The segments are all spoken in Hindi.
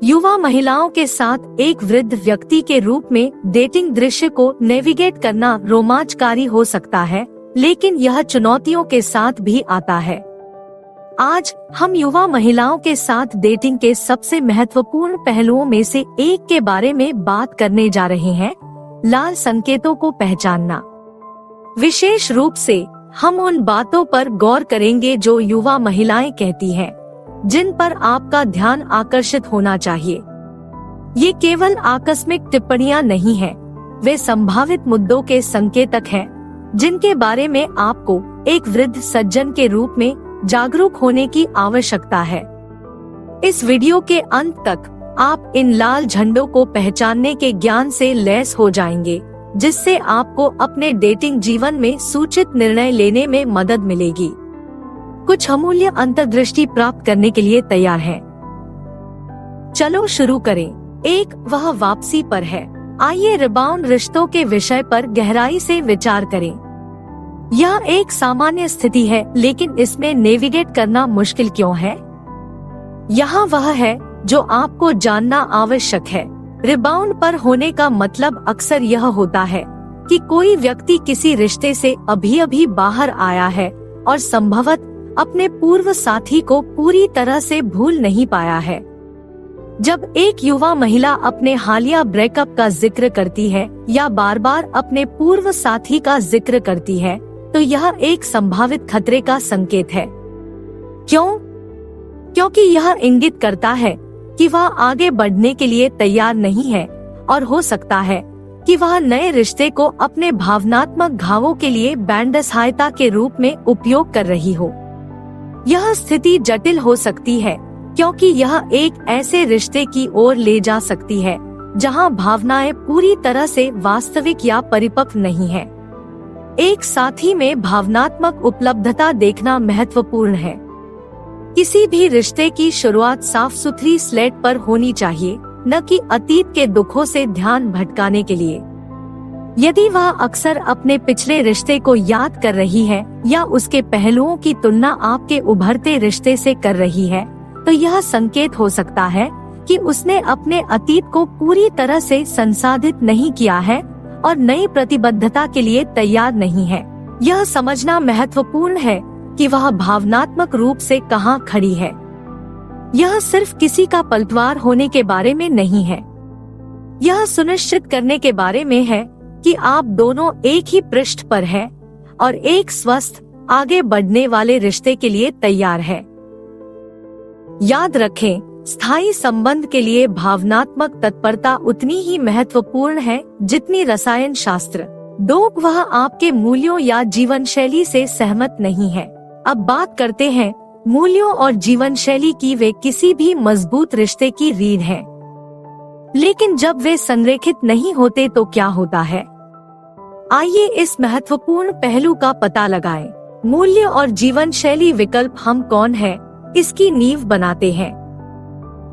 युवा महिलाओं के साथ एक वृद्ध व्यक्ति के रूप में डेटिंग दृश्य को नेविगेट करना रोमांचकारी हो सकता है, लेकिन यह चुनौतियों के साथ भी आता है। आज हम युवा महिलाओं के साथ डेटिंग के सबसे महत्वपूर्ण पहलुओं में से एक के बारे में बात करने जा रहे हैं, लाल संकेतों को पहचानना। विशेष रूप से हम उन बातों पर गौर करेंगे जो युवा महिलाएं कहती हैं, जिन पर आपका ध्यान आकर्षित होना चाहिए। ये केवल आकस्मिक टिप्पणियां नहीं हैं, वे संभावित मुद्दों के संकेतक हैं, जिनके बारे में आपको एक वृद्ध सज्जन के रूप में जागरूक होने की आवश्यकता है। इस वीडियो के अंत तक आप इन लाल झंडों को पहचानने के ज्ञान से लैस हो जाएंगे, जिससे आपको अपने डेटिंग जीवन में सूचित निर्णय लेने में मदद मिलेगी। कुछ अमूल्य अंतर्दृष्टि प्राप्त करने के लिए तैयार हैं? चलो शुरू करें। एक, वह वापसी पर है। आइए रिबाउंड रिश्तों के विषय पर गहराई से विचार करें। यह एक सामान्य स्थिति है, लेकिन इसमें नेविगेट करना मुश्किल क्यों है? यहाँ वह है जो आपको जानना आवश्यक है। रिबाउंड पर होने का मतलब अक्सर यह होता है कि कोई व्यक्ति किसी रिश्ते से अभी बाहर आया है और संभवतः अपने पूर्व साथी को पूरी तरह से भूल नहीं पाया है। जब एक युवा महिला अपने हालिया ब्रेकअप का जिक्र करती है या बार बार अपने पूर्व साथी का जिक्र करती है, तो यह एक संभावित खतरे का संकेत है। क्यों? क्योंकि यह इंगित करता है कि वह आगे बढ़ने के लिए तैयार नहीं है और हो सकता है कि वह नए रिश्ते को अपने भावनात्मक घावों के लिए बैंड सहायता के रूप में उपयोग कर रही हो। यह स्थिति जटिल हो सकती है क्योंकि यह एक ऐसे रिश्ते की ओर ले जा सकती है जहां भावनाएं पूरी तरह से वास्तविक या परिपक्व नहीं है। एक साथी में भावनात्मक उपलब्धता देखना महत्वपूर्ण है। किसी भी रिश्ते की शुरुआत साफ सुथरी स्लेट पर होनी चाहिए, न कि अतीत के दुखों से ध्यान भटकाने के लिए। यदि वह अक्सर अपने पिछले रिश्ते को याद कर रही है या उसके पहलुओं की तुलना आपके उभरते रिश्ते से कर रही है, तो यह संकेत हो सकता है कि उसने अपने अतीत को पूरी तरह से संसाधित नहीं किया है और नई प्रतिबद्धता के लिए तैयार नहीं है। यह समझना महत्वपूर्ण है कि वह भावनात्मक रूप से कहां खड़ी है। यह सिर्फ किसी का पलटवार होने के बारे में नहीं है। यह सुनिश्चित करने के बारे में है कि आप दोनों एक ही पृष्ठ पर हैं और एक स्वस्थ, आगे बढ़ने वाले रिश्ते के लिए तैयार हैं। याद रखें, स्थायी संबंध के लिए भावनात्मक तत्परता उतनी ही महत्वपूर्ण है जितनी रसायन शास्त्र। 2, वह आपके मूल्यों या जीवन शैली से सहमत नहीं है। अब बात करते हैं मूल्यों और जीवन शैली की। वे किसी भी मजबूत रिश्ते की रीढ़ हैं। लेकिन जब वे संरेखित नहीं होते तो क्या होता है? आइए इस महत्वपूर्ण पहलू का पता लगाएं। मूल्य और जीवन शैली विकल्प हम कौन हैं, इसकी नींव बनाते हैं।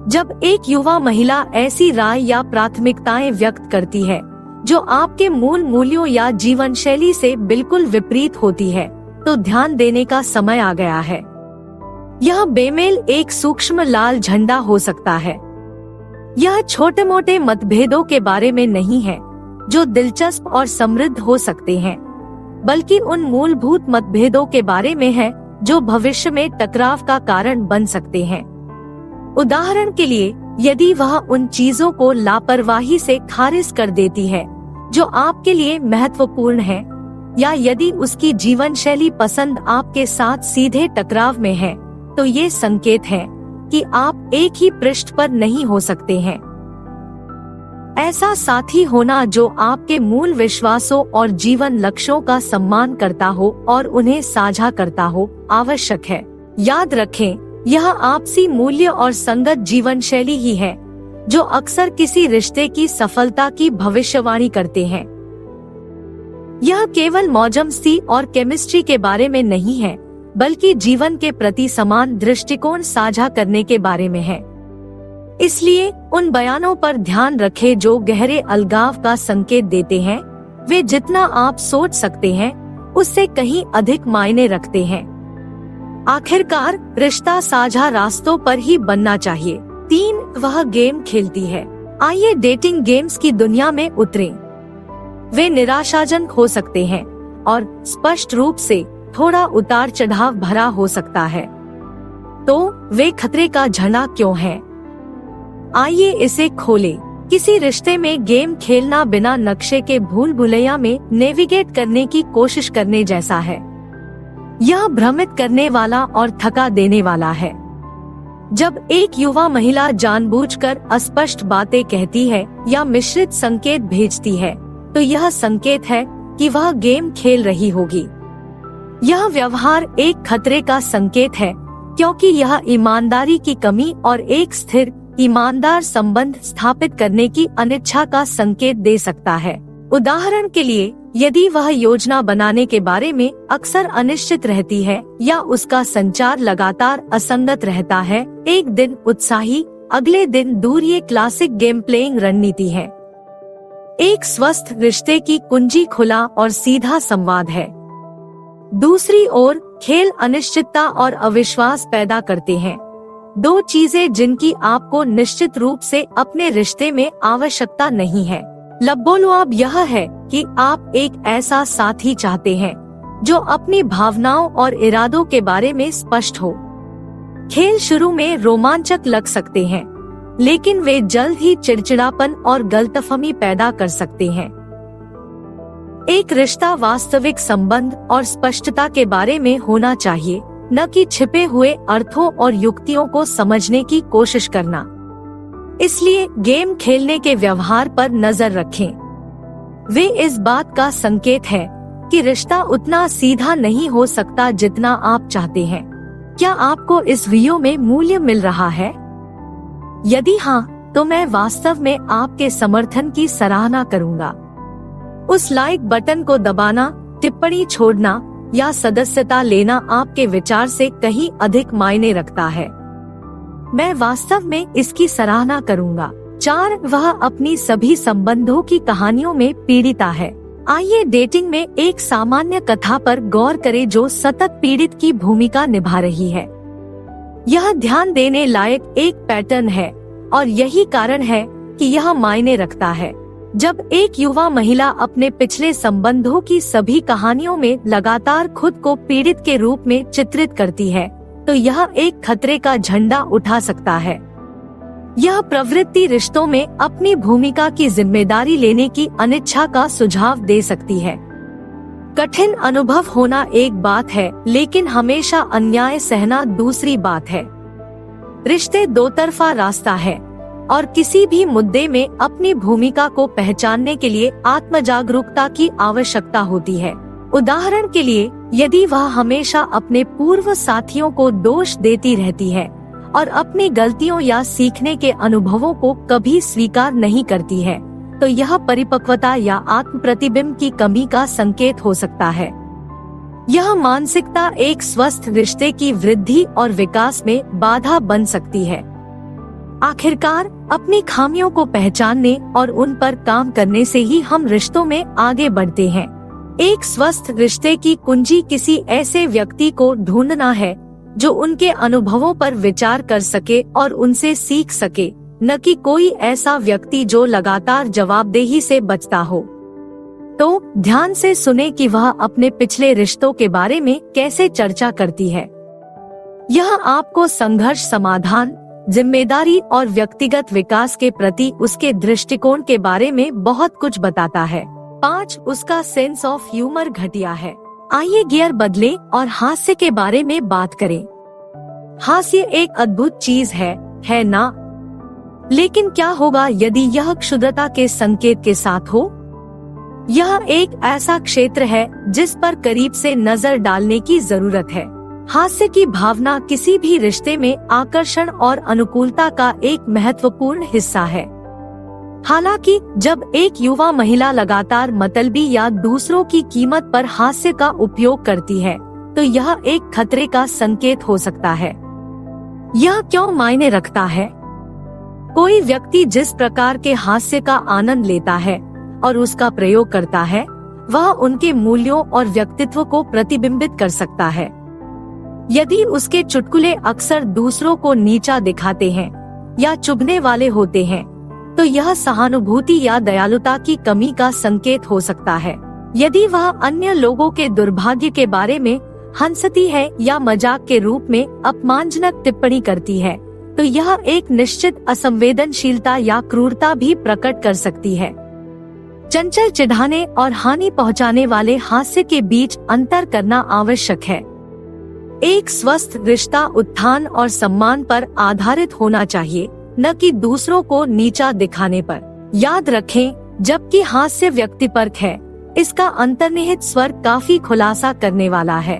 जब एक युवा महिला ऐसी राय या प्राथमिकताएं व्यक्त करती है जो आपके मूल मूल्यों या जीवन शैली से बिल्कुल विपरीत होती है, तो ध्यान देने का समय आ गया है। यह बेमेल एक सूक्ष्म लाल झंडा हो सकता है। यह छोटे मोटे मतभेदों के बारे में नहीं है जो दिलचस्प और समृद्ध हो सकते हैं, बल्कि उन मूलभूत मतभेदों के बारे में है जो भविष्य में टकराव का कारण बन सकते हैं। उदाहरण के लिए, यदि वह उन चीजों को लापरवाही से खारिज कर देती है जो आपके लिए महत्वपूर्ण है, या यदि उसकी जीवन शैली पसंद आपके साथ सीधे टकराव में है, तो ये संकेत है कि आप एक ही पृष्ठ पर नहीं हो सकते हैं। ऐसा साथी होना जो आपके मूल विश्वासों और जीवन लक्ष्यों का सम्मान करता हो और उन्हें साझा करता हो, आवश्यक है। याद रखें, यह आपसी मूल्य और संगत जीवन शैली ही है जो अक्सर किसी रिश्ते की सफलता की भविष्यवाणी करते हैं। यह केवल मौजमस्ती और केमिस्ट्री के बारे में नहीं है, बल्कि जीवन के प्रति समान दृष्टिकोण साझा करने के बारे में है। इसलिए उन बयानों पर ध्यान रखें जो गहरे अलगाव का संकेत देते हैं। वे जितना आप सोच सकते हैं उससे कहीं अधिक मायने रखते हैं। आखिरकार रिश्ता साझा रास्तों पर ही बनना चाहिए। 3, वह गेम खेलती है। आइए डेटिंग गेम्स की दुनिया में उतरें। वे निराशाजनक हो सकते हैं और स्पष्ट रूप से थोड़ा उतार चढ़ाव भरा हो सकता है। तो वे खतरे का झंडा क्यों है? आइए इसे खोलें। किसी रिश्ते में गेम खेलना बिना नक्शे के भूल भुलैया में नेविगेट करने की कोशिश करने जैसा है। यह भ्रमित करने वाला और थका देने वाला है। जब एक युवा महिला जानबूझकर अस्पष्ट बातें कहती है या मिश्रित संकेत भेजती है, तो यह संकेत है कि वह गेम खेल रही होगी। यह व्यवहार एक खतरे का संकेत है, क्योंकि यह ईमानदारी की कमी और एक स्थिर ईमानदार संबंध स्थापित करने की अनिच्छा का संकेत दे सकता है। उदाहरण के लिए, यदि वह योजना बनाने के बारे में अक्सर अनिश्चित रहती है या उसका संचार लगातार असंगत रहता है, एक दिन उत्साही, अगले दिन दूर, ये क्लासिक गेम प्लेइंग रणनीति है। एक स्वस्थ रिश्ते की कुंजी खुला और सीधा संवाद है। दूसरी ओर, खेल अनिश्चितता और अविश्वास पैदा करते हैं, 2 चीजें जिनकी आपको निश्चित रूप से अपने रिश्ते में आवश्यकता नहीं है। लबोलुआब यह है कि आप एक ऐसा साथी चाहते हैं जो अपनी भावनाओं और इरादों के बारे में स्पष्ट हो। खेल शुरू में रोमांचक लग सकते हैं, लेकिन वे जल्द ही चिड़चिड़ापन और गलतफहमी पैदा कर सकते हैं। एक रिश्ता वास्तविक संबंध और स्पष्टता के बारे में होना चाहिए, न कि छिपे हुए अर्थों और युक्तियों को समझने की कोशिश करना। इसलिए गेम खेलने के व्यवहार पर नजर रखें। वे इस बात का संकेत है कि रिश्ता उतना सीधा नहीं हो सकता जितना आप चाहते हैं। क्या आपको इस वीडियो में मूल्य मिल रहा है? यदि हाँ, तो मैं वास्तव में आपके समर्थन की सराहना करूंगा। उस लाइक बटन को दबाना, टिप्पणी छोड़ना या सदस्यता लेना आपके विचार से कहीं अधिक मायने रखता है। मैं वास्तव में इसकी सराहना करूंगा। 4, वह अपनी सभी संबंधों की कहानियों में पीड़िता है। आइए डेटिंग में एक सामान्य कथा पर गौर करें जो सतत पीड़ित की भूमिका निभा रही है। यह ध्यान देने लायक एक पैटर्न है और यही कारण है कि यह मायने रखता है। जब एक युवा महिला अपने पिछले संबंधों की सभी कहानियों में लगातार खुद को पीड़ित के रूप में चित्रित करती है, तो यह एक खतरे का झंडा उठा सकता है। यह प्रवृत्ति रिश्तों में अपनी भूमिका की जिम्मेदारी लेने की अनिच्छा का सुझाव दे सकती है। कठिन अनुभव होना एक बात है, लेकिन हमेशा अन्याय सहना दूसरी बात है। रिश्ते दो तरफा रास्ता है और किसी भी मुद्दे में अपनी भूमिका को पहचानने के लिए आत्मजागरूकता की आवश्यकता होती है। उदाहरण के लिए, यदि वह हमेशा अपने पूर्व साथियों को दोष देती रहती है और अपनी गलतियों या सीखने के अनुभवों को कभी स्वीकार नहीं करती है, तो यह परिपक्वता या आत्म प्रतिबिंब की कमी का संकेत हो सकता है। यह मानसिकता एक स्वस्थ रिश्ते की वृद्धि और विकास में बाधा बन सकती है। आखिरकार, अपनी खामियों को पहचानने और उन पर काम करने से ही हम रिश्तों में आगे बढ़ते हैं। एक स्वस्थ रिश्ते की कुंजी किसी ऐसे व्यक्ति को ढूंढना है जो उनके अनुभवों पर विचार कर सके और उनसे सीख सके, न कि कोई ऐसा व्यक्ति जो लगातार जवाबदेही से बचता हो। तो ध्यान से सुने कि वह अपने पिछले रिश्तों के बारे में कैसे चर्चा करती है। यह आपको संघर्ष समाधान, जिम्मेदारी और व्यक्तिगत विकास के प्रति उसके दृष्टिकोण के बारे में बहुत कुछ बताता है। 5, उसका सेंस ऑफ ह्यूमर घटिया है। आइए गियर बदलें और हास्य के बारे में बात करें। हास्य एक अद्भुत चीज है ना? लेकिन क्या होगा यदि यह क्षुद्रता के संकेत के साथ हो? यह एक ऐसा क्षेत्र है जिस पर करीब से नजर डालने की जरूरत है। हास्य की भावना किसी भी रिश्ते में आकर्षण और अनुकूलता का एक महत्वपूर्ण हिस्सा है। हालांकि जब एक युवा महिला लगातार मतलबी या दूसरों की कीमत पर हास्य का उपयोग करती है, तो यह एक खतरे का संकेत हो सकता है। यह क्यों मायने रखता है? कोई व्यक्ति जिस प्रकार के हास्य का आनंद लेता है और उसका प्रयोग करता है, वह उनके मूल्यों और व्यक्तित्व को प्रतिबिंबित कर सकता है। यदि उसके चुटकुले अक्सर दूसरों को नीचा दिखाते हैं, या चुभने वाले होते हैं, तो यह सहानुभूति या दयालुता की कमी का संकेत हो सकता है। यदि वह अन्य लोगों के दुर्भाग्य के बारे में हंसती है या मजाक के रूप में अपमानजनक टिप्पणी करती है, तो यह एक निश्चित असंवेदनशीलता या क्रूरता भी प्रकट कर सकती है। चंचल, चिढ़ाने और हानि पहुंचाने वाले हास्य के बीच अंतर करना आवश्यक है। एक स्वस्थ रिश्ता उत्थान और सम्मान पर आधारित होना चाहिए, न कि दूसरों को नीचा दिखाने पर। याद रखें, जबकि हास्य व्यक्तिपरक है, इसका अंतर्निहित स्वर काफी खुलासा करने वाला है।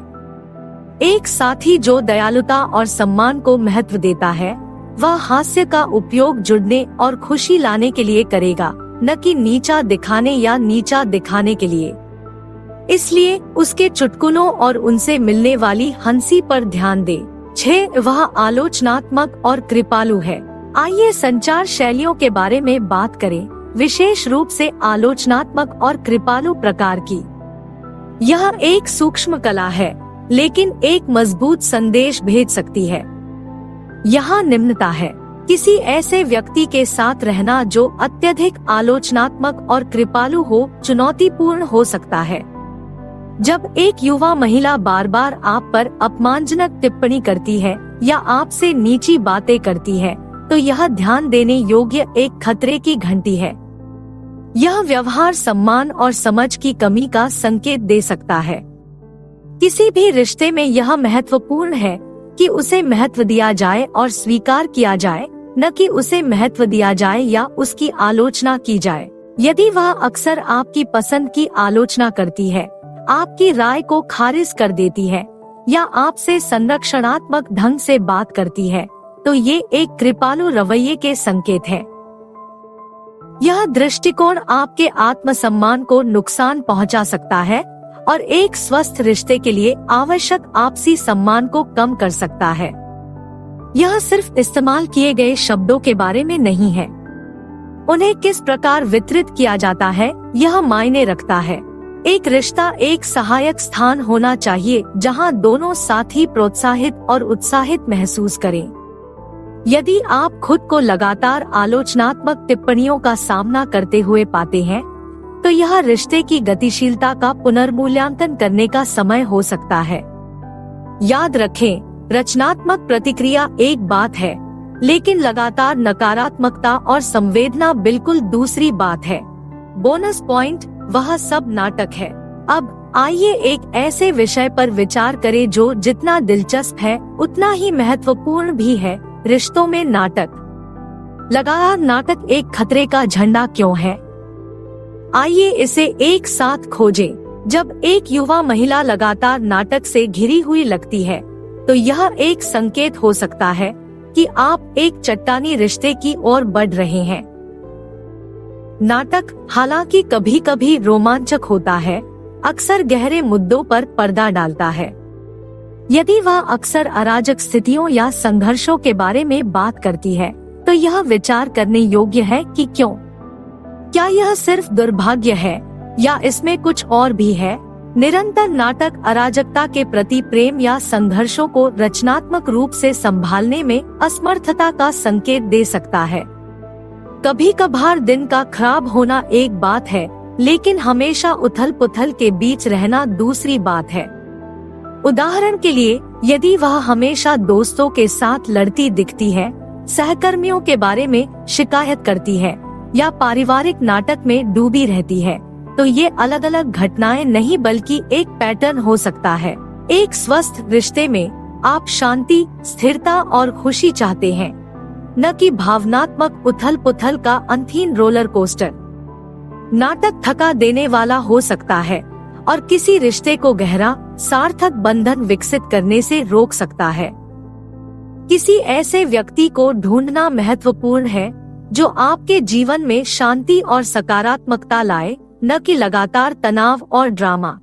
एक साथी जो दयालुता और सम्मान को महत्व देता है, वह हास्य का उपयोग जुड़ने और खुशी लाने के लिए करेगा, न कि नीचा दिखाने या नीचा दिखाने के लिए। इसलिए उसके चुटकुलों और उनसे मिलने वाली हंसी पर ध्यान दे। 6. वह आलोचनात्मक और कृपालु है। आइए संचार शैलियों के बारे में बात करें, विशेष रूप से आलोचनात्मक और कृपालु प्रकार की। यह एक सूक्ष्म कला है, लेकिन एक मजबूत संदेश भेज सकती है। यहाँ निम्नता है। किसी ऐसे व्यक्ति के साथ रहना जो अत्यधिक आलोचनात्मक और कृपालु हो चुनौतीपूर्ण हो सकता है। जब एक युवा महिला बार बार आप पर अपमानजनक टिप्पणी करती है या आपसे नीची बातें करती है, तो यह ध्यान देने योग्य एक खतरे की घंटी है। यह व्यवहार सम्मान और समझ की कमी का संकेत दे सकता है। किसी भी रिश्ते में यह महत्वपूर्ण है कि उसे महत्व दिया जाए और स्वीकार किया जाए, न कि उसे महत्व दिया जाए या उसकी आलोचना की जाए। यदि वह अक्सर आपकी पसंद की आलोचना करती है, आपकी राय को खारिज कर देती है या आपसे संरक्षणात्मक ढंग से बात करती है, तो ये एक कृपालु रवैये के संकेत है। यह दृष्टिकोण आपके आत्मसम्मान को नुकसान पहुंचा सकता है और एक स्वस्थ रिश्ते के लिए आवश्यक आपसी सम्मान को कम कर सकता है। यह सिर्फ इस्तेमाल किए गए शब्दों के बारे में नहीं है, उन्हें किस प्रकार वितरित किया जाता है यह मायने रखता है। एक रिश्ता एक सहायक स्थान होना चाहिए जहां दोनों साथी प्रोत्साहित और उत्साहित महसूस करें। यदि आप खुद को लगातार आलोचनात्मक टिप्पणियों का सामना करते हुए पाते हैं, तो यह रिश्ते की गतिशीलता का पुनर्मूल्यांकन करने का समय हो सकता है। याद रखें, रचनात्मक प्रतिक्रिया एक बात है, लेकिन लगातार नकारात्मकता और संवेदना बिल्कुल दूसरी बात है। बोनस पॉइंट, वह सब नाटक है। अब आइए एक ऐसे विषय पर विचार करें जो जितना दिलचस्प है उतना ही महत्वपूर्ण भी है, रिश्तों में नाटक। लगातार नाटक एक खतरे का झंडा क्यों है? आइए इसे एक साथ खोजें। जब एक युवा महिला लगातार नाटक से घिरी हुई लगती है, तो यह एक संकेत हो सकता है कि आप एक चट्टानी रिश्ते की ओर बढ़ रहे हैं। नाटक, हालांकि कभी कभी रोमांचक होता है, अक्सर गहरे मुद्दों पर पर्दा डालता है। यदि वह अक्सर अराजक स्थितियों या संघर्षों के बारे में बात करती है, तो यह विचार करने योग्य है कि क्यों। क्या यह सिर्फ दुर्भाग्य है या इसमें कुछ और भी है? निरंतर नाटक अराजकता के प्रति प्रेम या संघर्षों को रचनात्मक रूप से संभालने में असमर्थता का संकेत दे सकता है। कभी कभार दिन का खराब होना एक बात है, लेकिन हमेशा उथल पुथल के बीच रहना दूसरी बात है। उदाहरण के लिए, यदि वह हमेशा दोस्तों के साथ लड़ती दिखती है, सहकर्मियों के बारे में शिकायत करती है या पारिवारिक नाटक में डूबी रहती है, तो ये अलग अलग घटनाएं नहीं बल्कि एक पैटर्न हो सकता है। एक स्वस्थ रिश्ते में आप शांति, स्थिरता और खुशी चाहते हैं, न कि भावनात्मक उथल पुथल का अंतहीन रोलर कोस्टर। नाटक थका देने वाला हो सकता है और किसी रिश्ते को गहरा, सार्थक बंधन विकसित करने से रोक सकता है। किसी ऐसे व्यक्ति को ढूंढना महत्वपूर्ण है जो आपके जीवन में शांति और सकारात्मकता लाए, न कि लगातार तनाव और ड्रामा।